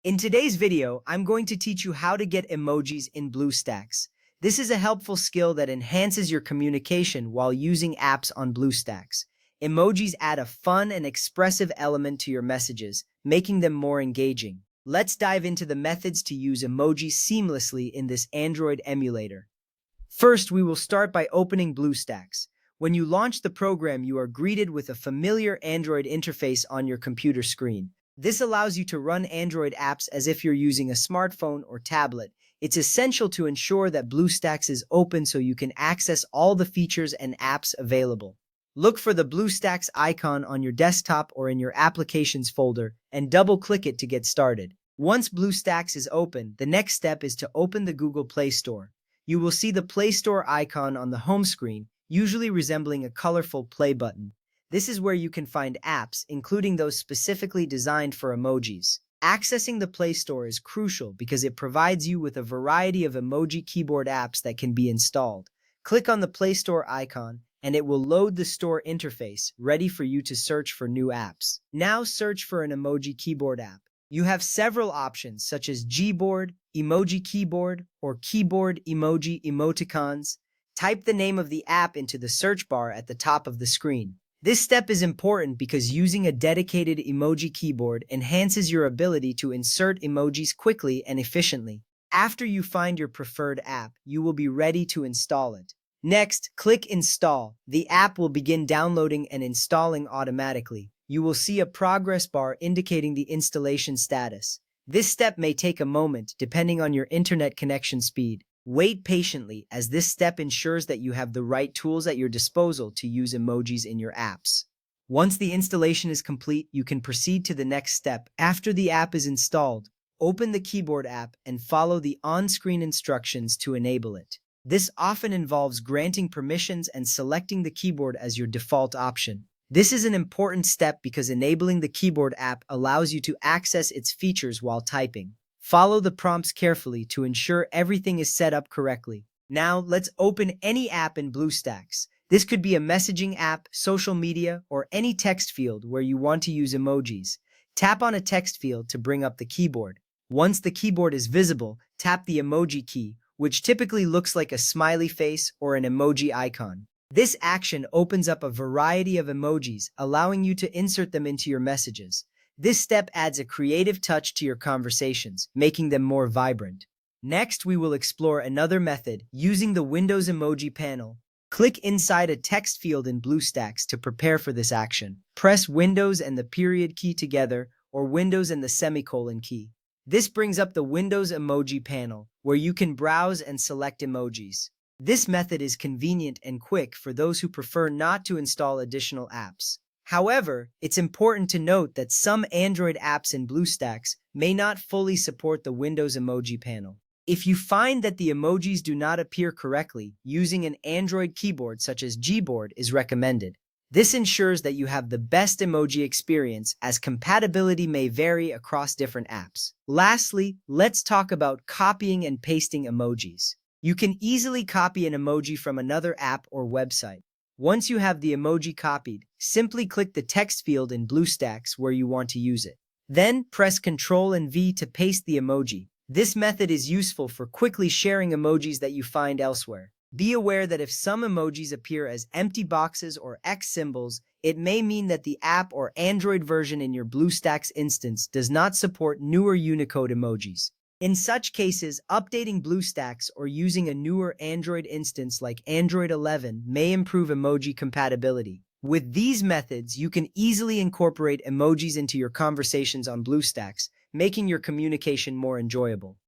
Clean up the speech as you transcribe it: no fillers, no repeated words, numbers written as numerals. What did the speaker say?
In today's video, I'm going to teach you how to get emojis in BlueStacks. This is a helpful skill that enhances your communication while using apps on BlueStacks. Emojis add a fun and expressive element to your messages, making them more engaging. Let's dive into the methods to use emojis seamlessly in this Android emulator. First, we will start by opening BlueStacks. When you launch the program, you are greeted with a familiar Android interface on your computer screen. This allows you to run Android apps as if you're using a smartphone or tablet. It's essential to ensure that BlueStacks is open so you can access all the features and apps available. Look for the BlueStacks icon on your desktop or in your Applications folder and double-click it to get started. Once BlueStacks is open, the next step is to open the Google Play Store. You will see the Play Store icon on the home screen, usually resembling a colorful play button. This is where you can find apps, including those specifically designed for emojis. Accessing the Play Store is crucial because it provides you with a variety of emoji keyboard apps that can be installed. Click on the Play Store icon, and it will load the store interface, ready for you to search for new apps. Now search for an emoji keyboard app. You have several options such as Gboard, Emoji Keyboard, or Keyboard Emoji Emoticons. Type the name of the app into the search bar at the top of the screen. This step is important because using a dedicated emoji keyboard enhances your ability to insert emojis quickly and efficiently. After you find your preferred app, you will be ready to install it. Next, click Install. The app will begin downloading and installing automatically. You will see a progress bar indicating the installation status. This step may take a moment, depending on your internet connection speed. Wait patiently, as this step ensures that you have the right tools at your disposal to use emojis in your apps. Once the installation is complete, you can proceed to the next step. After the app is installed, open the Keyboard app and follow the on-screen instructions to enable it. This often involves granting permissions and selecting the keyboard as your default option. This is an important step because enabling the Keyboard app allows you to access its features while typing. Follow the prompts carefully to ensure everything is set up correctly. Now, let's open any app in BlueStacks. This could be a messaging app, social media, or any text field where you want to use emojis. Tap on a text field to bring up the keyboard. Once the keyboard is visible, tap the emoji key, which typically looks like a smiley face or an emoji icon. This action opens up a variety of emojis, allowing you to insert them into your messages. This step adds a creative touch to your conversations, making them more vibrant. Next, we will explore another method, using the Windows emoji panel. Click inside a text field in BlueStacks to prepare for this action. Press Windows and the period key together, or Windows and the semicolon key. This brings up the Windows emoji panel, where you can browse and select emojis. This method is convenient and quick for those who prefer not to install additional apps. However, it's important to note that some Android apps in BlueStacks may not fully support the Windows emoji panel. If you find that the emojis do not appear correctly, using an Android keyboard such as Gboard is recommended. This ensures that you have the best emoji experience, as compatibility may vary across different apps. Lastly, let's talk about copying and pasting emojis. You can easily copy an emoji from another app or website. Once you have the emoji copied, simply click the text field in BlueStacks where you want to use it. Then press Ctrl and V to paste the emoji. This method is useful for quickly sharing emojis that you find elsewhere. Be aware that if some emojis appear as empty boxes or X symbols, it may mean that the app or Android version in your BlueStacks instance does not support newer Unicode emojis. In such cases, updating BlueStacks or using a newer Android instance like Android 11 may improve emoji compatibility. With these methods, you can easily incorporate emojis into your conversations on BlueStacks, making your communication more enjoyable.